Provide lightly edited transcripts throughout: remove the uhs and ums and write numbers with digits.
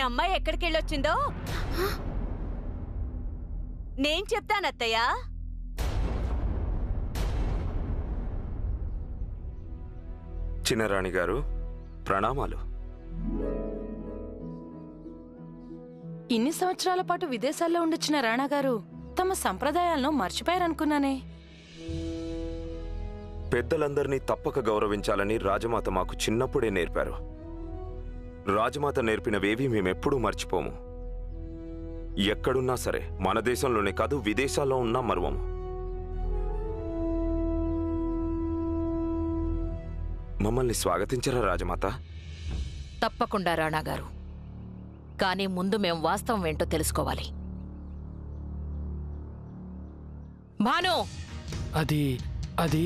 అమ్మాయి ఎక్కడికెళ్ళొచ్చిందో నేను చెప్తానత్తయ్య. చిన్నరాణి గారు ప్రణామాలు. ఇన్ని సంవత్సరాల పాటు విదేశాల్లో ఉండొచ్చిన రాణాగారు తమ సంప్రదాయాలను మర్చిపోయారనుకున్నానే. పెద్దలందరినీ తప్పక గౌరవించాలని రాజమాత మాకు చిన్నప్పుడే నేర్పారు. రాజమాత నేర్పినవేవి మేమెప్పుడూ మర్చిపోము. ఎక్కడున్నా సరే, మన దేశంలోనే కాదు విదేశాల్లో ఉన్నా మరువము. మమ్మల్ని స్వాగతించరా రాజమాత? తప్పకుండా రాణాగారు, కానీ ముందు మేం వాస్తవం ఏంటో తెలుసుకోవాలి. భాను! అది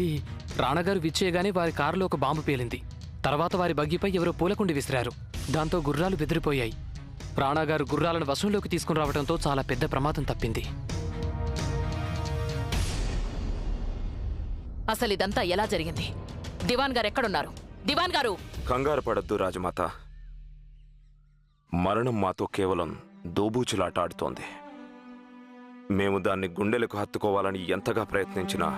రాణాగారు విచ్చేయగానే వారి కారులో ఒక బాంబు పేలింది. తర్వాత వారి బగ్గిపై ఎవరో పూలకుండి విసిరారు. దాంతో గుర్రాలు బెదిరిపోయాయి. రాణాగారు గుర్రాలను వశంలోకి తీసుకుని రావడంతో చాలా పెద్ద ప్రమాదం తప్పింది. అసలిదంతా ఎలా జరిగింది? దివాన్ గారు ఎక్కడున్నారు? దివాన్ గారు! కంగారు పడద్దు రాజమాత. మరణం మాతో కేవలం దోబూచులాట ఆడుతోంది. మేము దాన్ని గుండెలకు హత్తుకోవాలని ఎంతగా ప్రయత్నించినా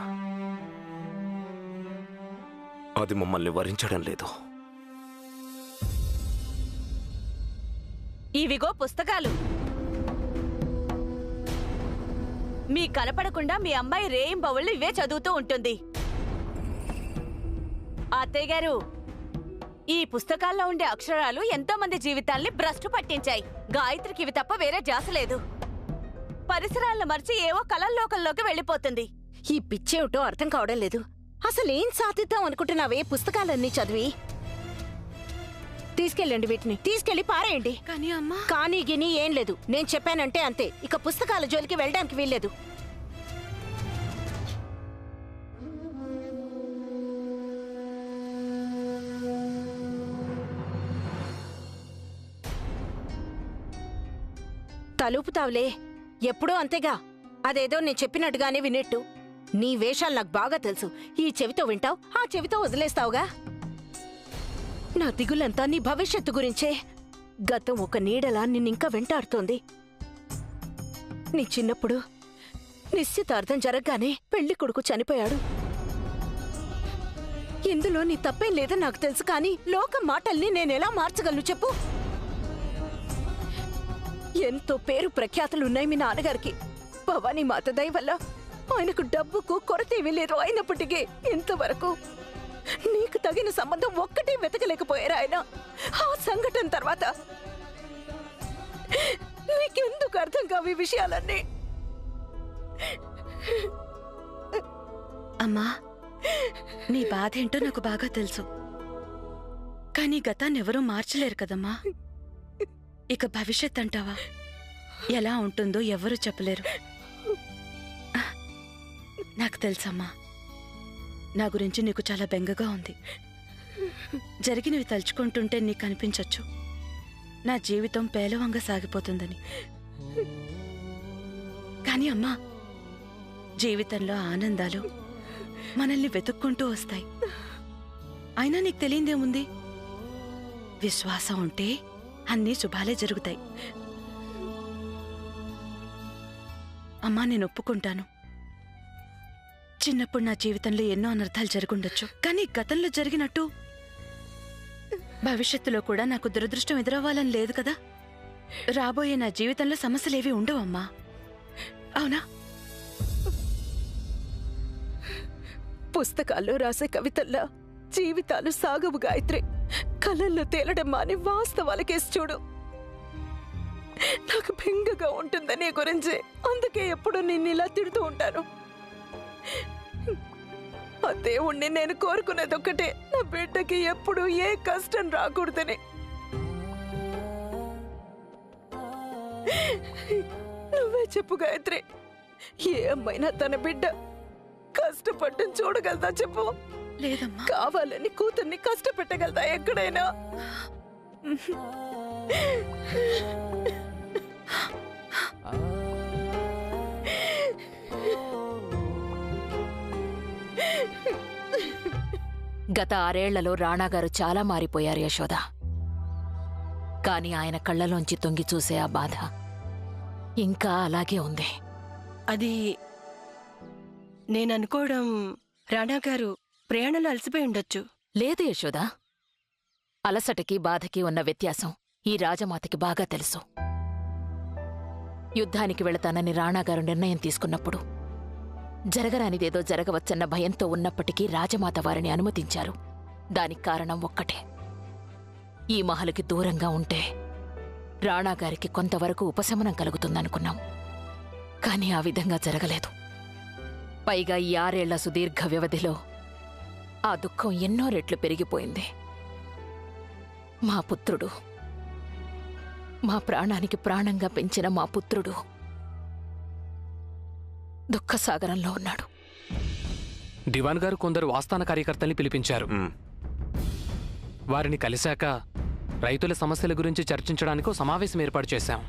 అది మమ్మల్ని వరించడం లేదు. ఇవిగో పుస్తకాలు. మీ కనపడకుండా మీ అమ్మాయి రేయింబవళ్ళు ఇవే చదువుతూ ఉంటుంది. అత్తయ్య గారు, ఈ పుస్తకాల్లో ఉండే అక్షరాలు ఎంతో మంది జీవితాల్ని భ్రష్టు పట్టించాయి. గాయత్రికి ఇవి తప్ప వేరే జాస లేదు. పరిసరాలను మర్చి ఏవో కలల్లోకంలోకి వెళ్ళిపోతుంది. ఈ పిచ్చేమిటో అర్థం కావడం లేదు. అసలేం సాధిద్దాం అనుకుంటున్నావే పుస్తకాలన్నీ చదివి? తీసుకెళ్ళండి, వీటిని తీసుకెళ్లి పారేయండి. కానీ అమ్మా, కానీ గిని ఏం లేదు. నేను చెప్పానంటే అంతే. ఇక పుస్తకాల జోలికి వెళ్ళడానికి వీల్లేదు. తలుపుతావులే, ఎప్పుడూ అంతేగా. అదేదో నేను చెప్పినట్టుగానే వినేట్టు. నీ వేషాలు నాకు బాగా తెలుసు. ఈ చెవితో వింటావు, ఆ చెవితో వదిలేస్తావుగా. నా దిగులంతా నీ భవిష్యత్తు గురించే. గతం ఒక నీడలా నిన్నింకా వెంటాడుతోంది. నీ చిన్నప్పుడు నిశ్చితార్థం జరగగానే పెళ్లి కొడుకు చనిపోయాడు. ఇందులో నీ తప్పేం లేదని నాకు తెలుసు, కానీ లోకం మాటల్ని నేనెలా మార్చగలను చెప్పు? ఎంతో పేరు ప్రఖ్యాతులున్నాయి మీ నాన్నగారికి. భవానీ మాత దయ వల్ల ఆయనకు డబ్బుకు కొరతేమీ లేదు. అయినప్పటికీ ఇంతవరకు నీకు తగిన సంబంధం ఒక్కటే వెతకలేకపోయారు ఆయన. ఆ సంఘటన తర్వాత నీకెందుకు అర్థం కావు ఈ విషయాలన్నీ? అమ్మా, నీ బాధ ఏంటో నాకు బాగా తెలుసు. కానీ గతాన్ని ఎవరూ మార్చలేరు కదమ్మా. ఇక భవిష్యత్ అంటావా? ఎలా ఉంటుందో ఎవరూ చెప్పలేరు. నాకు తెలుసమ్మా, నా గురించి నీకు చాలా బెంగగా ఉంది. జరిగినవి తలుచుకుంటుంటే నీకు అనిపించొచ్చు నా జీవితం పేలవంగా సాగిపోతుందని. కానీ అమ్మా, జీవితంలో ఆనందాలు మనల్ని వెతుక్కుంటూ వస్తాయి. అయినా నీకు తెలియందేముంది? విశ్వాసం ఉంటే అన్నీ శుభాలే జరుగుతాయి. అమ్మా, నేను ఒప్పుకుంటాను, చిన్నప్పుడు నా జీవితంలో ఎన్నో అనర్థాలు జరుగుండొచ్చు. కానీ గతంలో జరిగినట్టు భవిష్యత్తులో కూడా నాకు దురదృష్టం ఎదురవ్వాలని లేదు కదా. రాబోయే నా జీవితంలో సమస్యలేవి ఉండవమ్మా, అవునా? పుస్తకాల్లో రాసే కవితల్లా జీవితాలు సాగవు గాయత్రి. కలల్లో తేలడం మాని వాస్తవాలకేసి చూడు. నాకు బెంగగా ఉంటుందనే గురించి, అందుకే ఎప్పుడు నిన్ను ఇలా తిడుతూ ఉంటాను. ఆ దేవుణ్ణి నేను కోరుకునేది ఒక్కటే, నా బిడ్డకి ఎప్పుడు ఏ కష్టం రాకూడదని. నువ్వే చెప్పు గాయత్రి, ఏ అమ్మైనా తన బిడ్డ కష్టపడ్డం చూడగలదా చెప్పు? లేదమ్మా. కావాలని కూతుర్ని కష్టపెట్టగలదా ఎక్కడైనా? గత 6 ఏళ్లలో రాణాగారు చాలా మారిపోయారు యశోద. కాని ఆయన కళ్ళలోంచి తొంగి చూసే ఆ బాధ ఇంకా అలాగే ఉంది. అది నేననుకోవడం రాణాగారు ప్రయాణంలో అలసిపోయి ఉండొచ్చు. లేదు యశోదా, అలసటకి బాధకి ఉన్న వ్యత్యాసం ఈ రాజమాతకి బాగా తెలుసు. యుద్ధానికి వెళతానని రాణాగారు నిర్ణయం తీసుకున్నప్పుడు జరగరానిదేదో జరగవచ్చన్న భయంతో ఉన్నప్పటికీ రాజమాత వారిని అనుమతించారు. దానికి కారణం ఒక్కటే, ఈ మహలుకి దూరంగా ఉంటే రాణాగారికి కొంతవరకు ఉపశమనం కలుగుతుందనుకున్నాం. కాని ఆ విధంగా జరగలేదు. పైగా ఈ 6 ఏళ్ల సుదీర్ఘ వ్యవధిలో ఆ దుఃఖం ఎన్నో రెట్లు పెరిగిపోయింది. మా పుత్రుడు, మా ప్రాణానికి ప్రాణంగా పెంచిన మా పుత్రుడు దుఃఖసాగరంలో ఉన్నాడు. దివాన్ గారు కొందరు ఆస్థాన కార్యకర్తల్ని పిలిపించారు. వారిని కలిశాక రైతుల సమస్యల గురించి చర్చించడానికి ఓ సమావేశం ఏర్పాటు చేశాం.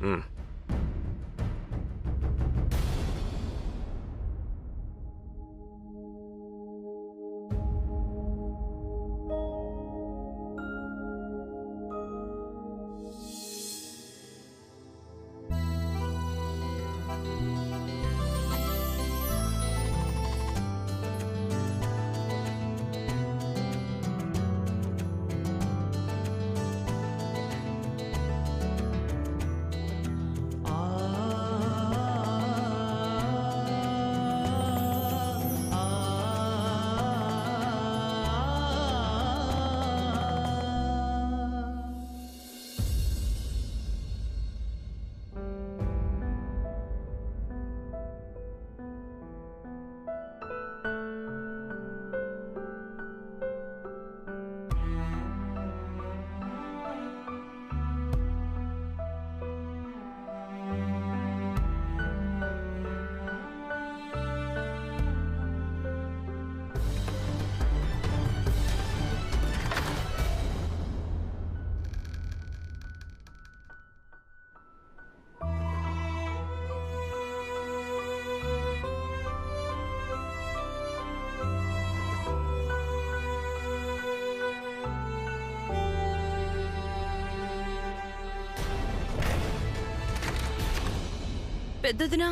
పెద్దదినా,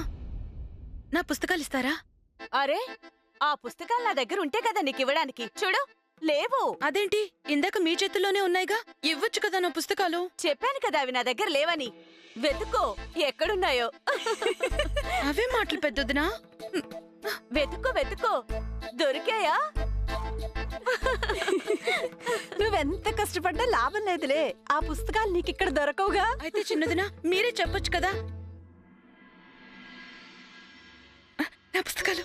నా పుస్తకాలు ఇస్తారా? అరే, ఆ పుస్తకాలు నా దగ్గర ఉంటే కదా నీకు ఇవ్వడానికి. చూడు, లేవు. అదేంటి, ఇందాక మీ చేతుల్లోనే ఉన్నాయిగా, ఇవ్వచ్చు కదా నా పుస్తకాలు. చెప్పాను కదా అవి నా దగ్గర లేవని. వెతుక్కో, ఎక్కడున్నాయో. అవే మాటలు పెద్దదినా. వెతుక్కో వెతుక్కో, దొరికాయా? నువ్వెంత కష్టపడ్డా లాభం లేదులే. ఆ పుస్తకాలు నీకిక్కడ దొరకవుగా. అయితే చిన్నదినా, మీరే చెప్పొచ్చు కదా. నా పుస్తకాలు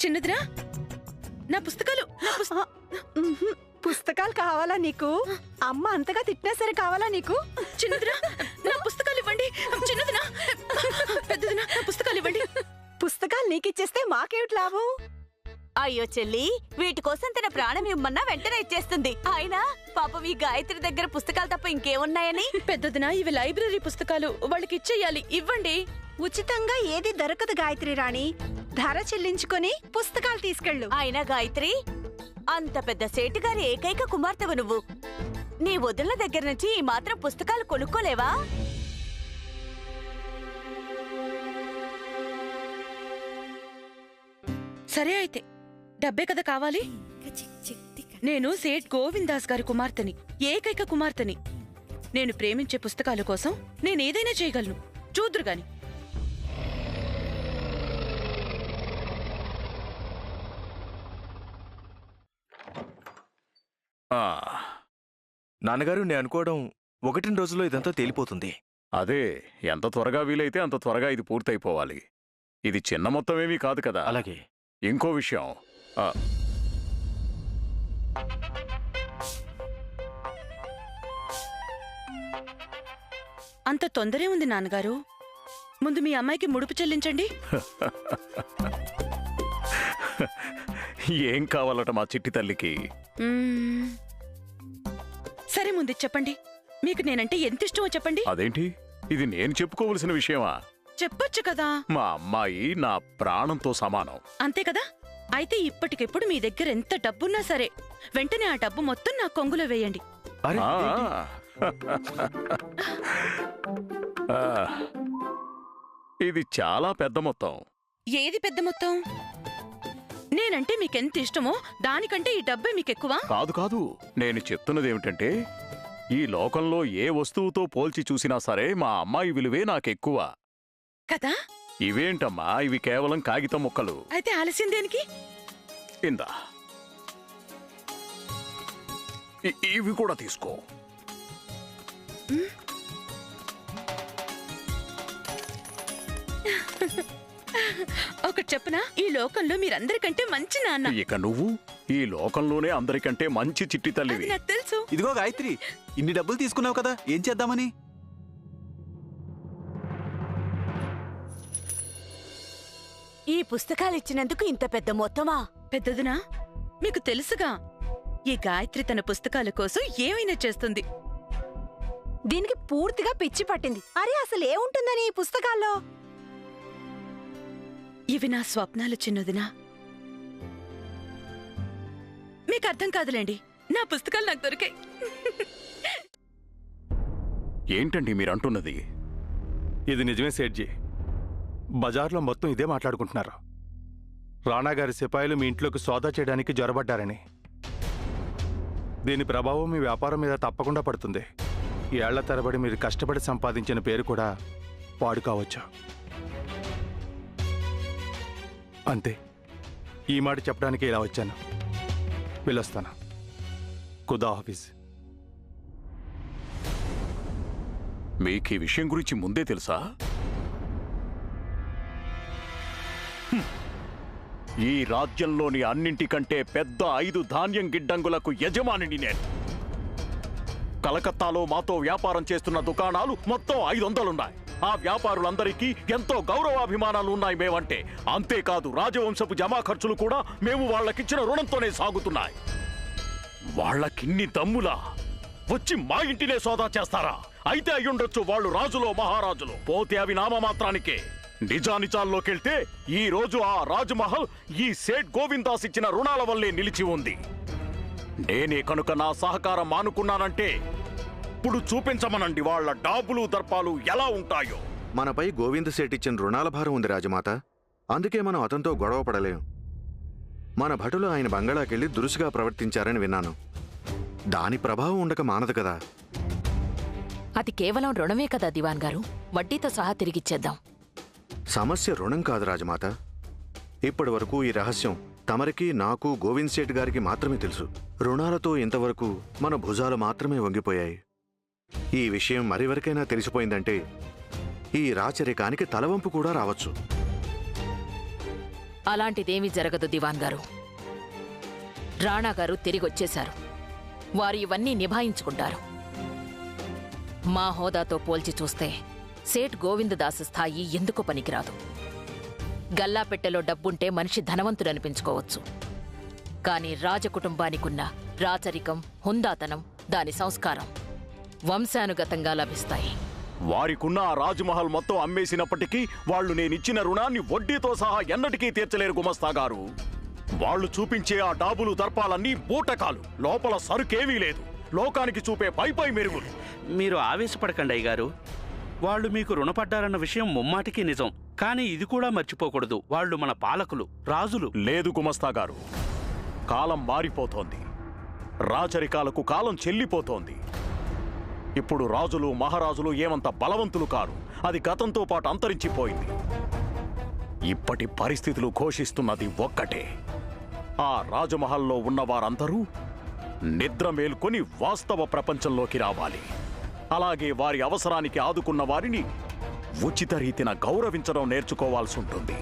చిన్నదినా, నా పుస్తకాలు. పుస్తకాలు కావాలా నీకు? అమ్మ అంతగా తిట్టినా సరే కావాలా నీకు? చిన్నదినా, నా పుస్తకాలు ఇవ్వండి. చిన్నదినా, పెద్దదినా, నా పుస్తకాలు ఇవ్వండి. పుస్తకాలు నీకిచ్చేస్తే మాకేమిటి లాభం? అయ్యో చెల్లి, వీటి కోసం తన ప్రాణం ఇమ్మన్నా వెంటనే ఇచ్చేస్తుంది. అయినా పాపం ఈ గాయత్రి దగ్గర పుస్తకాలు తప్ప ఇంకేమున్నాయని. పెద్దదినా, ఇవి లైబ్రరీ పుస్తకాలు, వాళ్ళకి ఇచ్చేయాలి. ఇవ్వండి. ఉచితంగా ఏది దొరకదు గాయత్రి రాణి. ధర చెల్లించుకొని పుస్తకాలు తీసుకెళ్ళు. అయినా గాయత్రి, అంత పెద్ద సేటుగారి ఏకైక కుమార్తెవు నువ్వు. నీ వదిన దగ్గర నుంచి ఈ మాత్రం పుస్తకాలు కొనుక్కోలేవా? సరే అయితే, డబ్బే కదా కావాలి. నేను సేట్ గోవిందాస్ గారి కుమార్తెని, ఏకైక కుమార్తెని. నేను ప్రేమించే పుస్తకాల కోసం నేనేదైనా చేయగలను. చూద్దురు గాని. నాన్నగారు, నేను అనుకోవడం 1-2 రోజుల్లో ఇదంతా తేలిపోతుంది. అదే, ఎంత త్వరగా వీలైతే అంత త్వరగా ఇది పూర్తయిపోవాలి. ఇది చిన్న మొత్తమేమీ కాదు కదా. అలాగే. ఇంకో విషయం, అంత తొందరే ఉంది నాన్నగారు. ముందు మీ అమ్మాయికి ముడుపు చెల్లించండి. ఏం కావాలట మా చిట్టి తల్లికి? సరే, ముందు చెప్పండి. మీకు నేనంటే ఎంత ఇష్టమో చెప్పండి. అదేంటి, ఇది నేను చెప్పుకోవలసిన విషయమా? చెప్పొచ్చు కదా. మా అమ్మాయి నా ప్రాణంతో సమానం. అంతే కదా. అయితే ఇప్పటికెప్పుడు మీ దగ్గర ఎంత డబ్బున్నా సరే వెంటనే ఆ డబ్బు మొత్తం నా కొంగులో వేయండి. అరే, ఆ, ఇదేంటి? ఆ, ఇది చాలా పెద్ద మొత్తం. ఏది పెద్ద మొత్తం? నేనంటే మీకెంత ఇష్టమో దానికంటే ఈ డబ్బే మీకెక్కువ? కాదు కాదు, నేను చెప్తున్నది ఏమిటంటే ఈ లోకంలో ఏ వస్తువుతో పోల్చి చూసినా సరే మా అమ్మాయి విలువే నాకెక్కువ. కదా? ఇవేంటమ్మా, ఇవి కేవలం కాగితం ముక్కలు. అయితే ఆలస్యం దేనికి? ఇందా, ఇవి కూడా తీసుకో. ఒకటి చెప్పనా, ఈ లోకంలో మీరందరికంటే మంచి నాన్న. ఇక నువ్వు ఈ లోకంలోనే అందరికంటే మంచి చిట్టి అది తల్లివి. నాకు తెలుసు. ఇదిగో గాయత్రి, ఇన్ని డబ్బులు తీసుకున్నావు కదా, ఏం చేద్దామని? ఈ పుస్తకాలు ఇచ్చినందుకు ఇంత పెద్ద మొత్తమా? పెద్దదినా? మీకు తెలుసుగా, ఈ గాయత్రి తన పుస్తకాల కోసం ఏమైనా చేస్తుంది. దీనికి పూర్తిగా పిచ్చి పట్టింది. అరే అసలు ఏముంటుందని ఈ పుస్తకాల్లో? ఇవి నా స్వప్నాలు చిన్నదినా. మీకు అర్థం కాదులేండి, నా పుస్తకాలు నాకు దొరికాయి. ఏంటండి మీరంటున్నది? ఇది నిజమే సేట్జీ. బజార్లో మొత్తం ఇదే మాట్లాడుకుంటున్నారు. రాణాగారి సిపాయిలు మీ ఇంట్లోకి సోదా చేయడానికి జొరబడ్డారని. దీని ప్రభావం మీ వ్యాపారం మీద తప్పకుండా పడుతుంది. ఏళ్ల తరబడి మీరు కష్టపడి సంపాదించిన పేరు కూడా పాడు కావచ్చు. అంతే, ఈ మాట చెప్పడానికి ఇలా వచ్చాను. వెళ్ళొస్తాను. ఖుదా హాఫీజ్. మీకు ఈ విషయం గురించి ముందే తెలుసా? ఈ రాజ్యంలోని అన్నింటికంటే పెద్ద 5 ధాన్యం గిడ్డంగులకు యజమానిని నేను. కలకత్తాలో మాతో వ్యాపారం చేస్తున్న దుకాణాలు మొత్తం 500 ఆ వ్యాపారులందరికీ ఎంతో గౌరవాభిమానాలు ఉన్నాయి మేమంటే. అంతేకాదు, రాజవంశపు జమా ఖర్చులు కూడా మేము వాళ్ళకిచ్చిన రుణంతోనే సాగుతున్నాయి. వాళ్ళకిన్ని దమ్ములా వచ్చి మా ఇంటినే సోదా చేస్తారా? అయితే అయ్యుండొచ్చు వాళ్ళు రాజులో మహారాజులు, పోతే అవి నామమాత్రానికే. నిజానిజాల్లోకెళ్తే ఈ రోజు ఆ రాజ్మహల్ ఈ సేట్ గోవిందాస్ ఇచ్చిన రుణాల వల్లే నిలిచి ఉంది. నేనే కనుక నా సహకారం మానుకున్నానంటే ఇప్పుడు చూపించమనండి వాళ్ళ డాబులు దర్పాలు ఎలా ఉంటాయో. మనపై గోవింద్ సేట్ ఇచ్చిన రుణాల భారం ఉంది రాజమాత. అందుకే మనం అతనితో గొడవ పడలేం. మన భటులు ఆయన బంగళాకెళ్ళి దురుసుగా ప్రవర్తించారని విన్నాను. దాని ప్రభావం ఉండక మానదు కదా. అది కేవలం రుణమే కదా దివాన్ గారు, వడ్డీతో సహా తిరిగిచ్చేద్దాం. సమస్య రుణం కాదు రాజమాత. ఇప్పటి వరకు ఈ రహస్యం తమరికి, నాకు, గోవింద్ సేట్ గారికి మాత్రమే తెలుసు. రుణాలతో ఇంతవరకు మన భుజాలు మాత్రమే వంగిపోయాయి. ఈ విషయం మరెవరికైనా తెలిసిపోయిందంటే ఈ రాచరికానికి తలవంపు కూడా రావచ్చు. అలాంటిదేమీ జరగదు దివాన్ గారు. రాణా గారు తిరిగొచ్చేశారు. వారు ఇవన్నీ నిభాయించుకుంటారు. మా హోదాతో పోల్చి చూస్తే సేట్ గోవిందదాసు స్థాయి ఎందుకు పనికిరాదు. గల్లాపెట్టెలో డబ్బుంటే మనిషి ధనవంతుడనిపించుకోవచ్చు. కాని రాజకుటుంబానికున్న రాచరికం, హుందాతనం, దాని సంస్కారం వంశానుగతంగా లభిస్తాయి. వారికున్న ఆ రాజ్మహల్ మొత్తం అమ్మేసినప్పటికీ వాళ్ళు నేనిచ్చిన రుణాన్ని వడ్డీతో సహా ఎన్నటికీ తీర్చలేరు గుమస్తా గారు. వాళ్ళు చూపించే ఆ డాబులు దర్పాలన్నీ బూటకాలు, లోపల సరుకేమీ లేదు. లోకానికి చూపే పై మెరుగులు. మీరు ఆవేశపడకండి అయ్యగారు. వాళ్ళు మీకు రుణపడ్డారన్న విషయం ముమ్మాటికి నిజం. కానీ ఇది కూడా మర్చిపోకూడదు, వాళ్ళు మన పాలకులు, రాజులు. లేదు గుమస్తా గారు, కాలం మారిపోతోంది. రాచరికాలకు కాలం చెల్లిపోతోంది. ఇప్పుడు రాజులు, మహారాజులు ఏమంత బలవంతులు కారు. అది గతంతో పాటు అంతరించిపోయింది. ఇప్పటి పరిస్థితులు ఘోషిస్తున్నది ఒక్కటే. ఆ రాజమహల్లో ఉన్నవారందరూ నిద్ర మేల్కొని వాస్తవ ప్రపంచంలోకి రావాలి. అలాగే వారి అవసరానికి ఆదుకున్న వారిని ఉచిత రీతిన గౌరవించడం నేర్చుకోవాల్సి ఉంటుంది.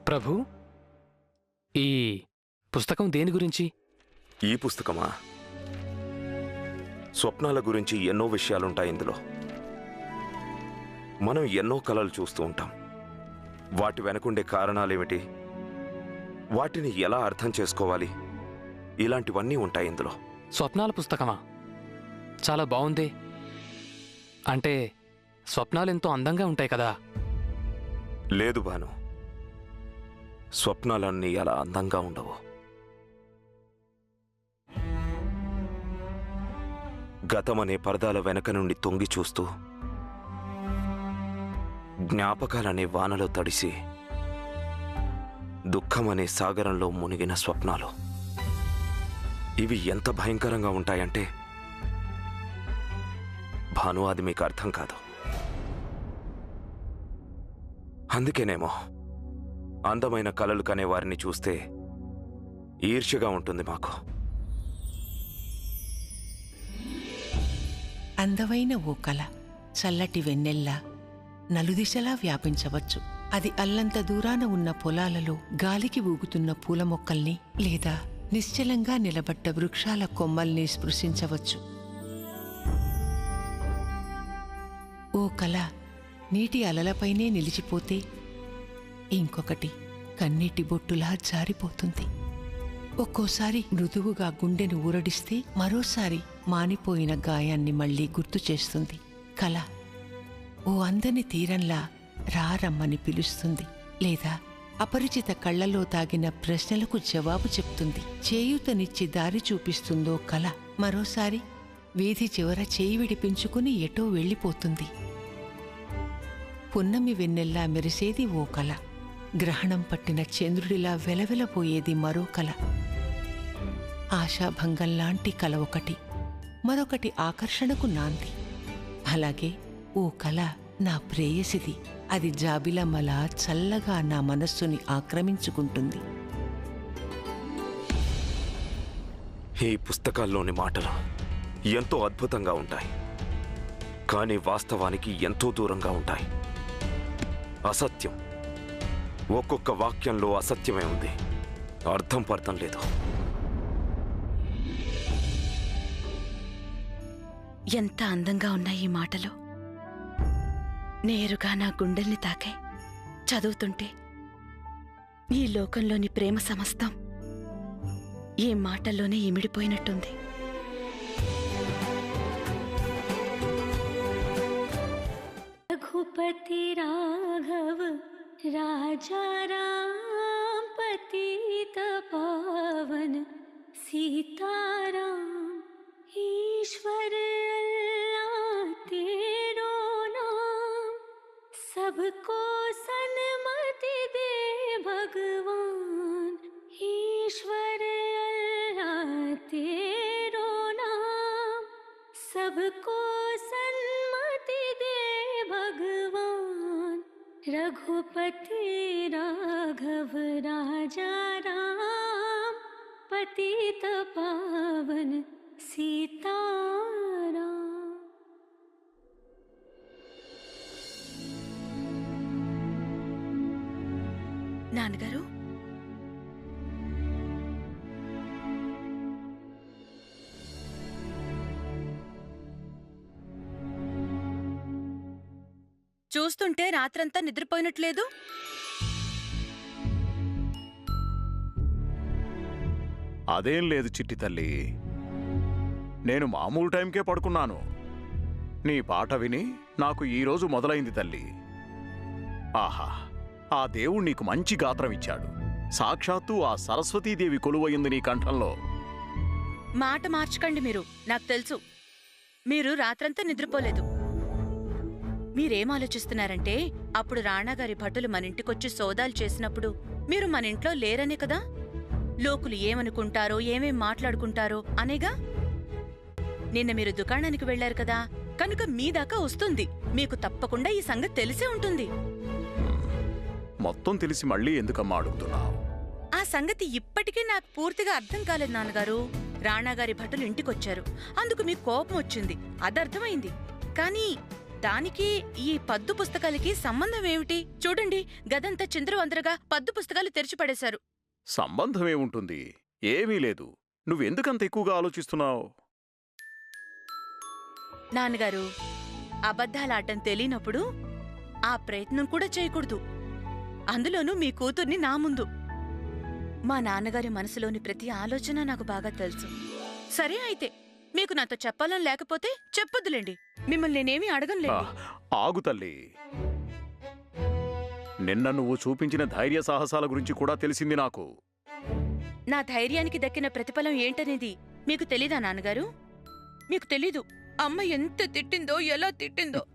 ప్రభు, ఈ పుస్తకం దేని గురించి? ఈ పుస్తకమా? స్వప్నాల గురించి ఎన్నో విషయాలుంటాయి ఇందులో. మనం ఎన్నో కలలు చూస్తూ ఉంటాం. వాటి వెనకుండే కారణాలేమిటి, వాటిని ఎలా అర్థం చేసుకోవాలి, ఇలాంటివన్నీ ఉంటాయి ఇందులో. స్వప్నాల పుస్తకమా? చాలా బాగుంది. అంటే స్వప్నాలు ఎంతో అందంగా ఉంటాయి కదా. లేదు భాను, స్వప్నాలన్నీ అలా అందంగా ఉండవు. గతమనే పరదాల వెనక నుండి తొంగి చూస్తూ, జ్ఞాపకాలనే వానలో తడిసి, దుఃఖమనే సాగరంలో మునిగిన స్వప్నాలు. ఇవి ఎంత భయంకరంగా ఉంటాయంటే భాను, అది మీకు అర్థం కాదు. అందుకేనేమో అందమైన కలలు కనే వారిని చూస్తే ఈర్ష్యగా ఉంటుంది మాకు. అందమైన ఓ కల చల్లటి వెన్నెల్లా నలుదిశలా వ్యాపించవచ్చు. అది అల్లంత దూరాన ఉన్న పొలాలలో గాలికి ఊగుతున్న పూల మొక్కల్ని లేదా నిశ్చలంగా నిలబడ్డ వృక్షాల కొమ్మల్ని స్పృశించవచ్చు. ఓ కల నీటి అలలపైనే నిలిచిపోతే ఇంకొకటి కన్నీటి బొట్టులా జారిపోతుంది. ఒక్కోసారి మృదువుగా గుండెను ఊరడిస్తే మరోసారి మానిపోయిన గాయాన్ని మళ్లీ గుర్తు చేస్తుంది. కల ఓ అందని తీరంలా రమ్మని పిలుస్తుంది, లేదా అపరిచిత కళ్లలో తాగిన ప్రశ్నలకు జవాబు చెప్తుంది. చేయూతనిచ్చి దారి చూపిస్తుందో కల మరోసారి వీధి చివర చేయి విడిపించుకుని ఎటో వెళ్ళిపోతుంది. పున్నమి వెన్నెల్లా మెరిసేది ఓ కల, గ్రహణం పట్టిన చంద్రుడిలా వెలవెలపోయేది మరో కల. ఆశాభంగంలాంటి కల ఒకటి, మరొకటి ఆకర్షణకు నాంది. అలాగే ఓ కల నా ప్రేయసిది. అది జాబిలమ్మలా చల్లగా నా మనస్సుని ఆక్రమించుకుంటుంది. ఈ పుస్తకాల్లోని మాటలు ఎంతో అద్భుతంగా ఉంటాయి, కానీ వాస్తవానికి ఎంతో దూరంగా ఉంటాయి. అసత్యం, ఒక్కొక్క వాక్యంలో అసత్యమే ఉంది, అర్థం పర్థం లేదు. ఎంత అందంగా ఉన్నాయి ఈ మాటలు. నేరుగా నా గుండెల్ని తాకాయి. చదువుతుంటే ఈ లోకంలోని ప్రేమ సమస్తం ఈ మాటల్లోనే ఇమిడిపోయినట్టుంది. रघुपति राघव राजा राम पतित पावन सीताराम ईश्वर अल्लाह तेरो नाम सबको सन्मति दे भगवान ईश्वर अल्लाह तेरो नाम सबको सन्मति दे भगवान रघुपति राघव राजा राम पतित पावन सीताराम. నాన్నగారు, చూస్తుంటే రాత్రంతా నిద్రపోయినట్లేదు. అదేం లేదు చిట్టి తల్లి, నేను మామూలు టైంకే పడుకున్నాను. నీ పాట విని నాకు ఈరోజు మొదలైంది తల్లి. ఆహా, ఆ దేవుడు నీకు మంచి గాత్రం ఇచ్చాడు. సాక్షాత్తు ఆ సరస్వతీదేవి కొలువయింది నీ కంఠంలో. మాట మార్చకండి మీరు. నాకు తెలుసు మీరు రాత్రంతా నిద్రపోలేదు. మీరేం ఆలోచిస్తున్నారంటే, అప్పుడు రాణాగారి భటులు మనింటికొచ్చి సోదాలు చేసినప్పుడు మీరు మనింట్లో లేరనే కదా. లోకులు ఏమనుకుంటారో ఏమేం మాట్లాడుకుంటారో అనేగా. నిన్న మీరు దుకాణానికి వెళ్లారు కదా, కనుక మీ దాకా వస్తుంది. మీకు తప్పకుండా ఈ సంగతి తెలిసే ఉంటుంది. మొత్తం తెలిసి మళ్ళీ ఎందుకమ్మా అడుగుతున్నావు? ఆ సంగతి ఇప్పటికీ నాకు పూర్తిగా అర్థం కాలేదు నాన్నగారు. రాణాగారి భటులు ఇంటికొచ్చారు, అందుకు మీకు కోపం వచ్చింది, అదర్థమైంది. కానీ దానికి ఈ పద్దు పుస్తకాలకి సంబంధం ఏమిటి? చూడండి, గదంతా చింద్రవందరగా పద్దు పుస్తకాలు తెరిచిపడేశారు. సంబంధమేముంటుంది? ఏమీ లేదు. నువ్వెందుకంత ఎక్కువగా ఆలోచిస్తున్నావు? నాన్నగారు, అబద్ధాలాడటం తెలియనప్పుడు ఆ ప్రయత్నం కూడా చేయకూడదు. అందులోనూ మీ కూతుర్ని నా ముందు. మా నాన్నగారి మనసులోని ప్రతి ఆలోచన నాకు బాగా తెలుసు. సరే అయితే, మీకు నాతో చెప్పాలని లేకపోతే చెప్పొద్దులేండి. మిమ్మల్ని నేనేమీ అడగనులేండి. ఆగు తల్లి. నిన్న నువ్వు చూపించిన ధైర్య సాహసాల గురించి కూడా తెలిసింది నాకు. నా ధైర్యానికి దక్కిన ప్రతిఫలం ఏంటనేది మీకు తెలీదా నాన్నగారు? మీకు తెలీదు అమ్మ ఎంత తిట్టిందో, ఎలా తిట్టిందో.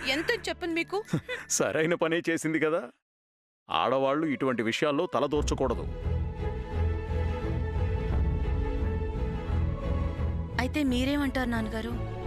ఎంత చెప్పను మీకు? సరైన పనే చేసింది కదా. ఆడవాళ్లు ఇటువంటి విషయాల్లో తలదూర్చకూడదు. అయితే మీరేమంటారు నాన్నగారు?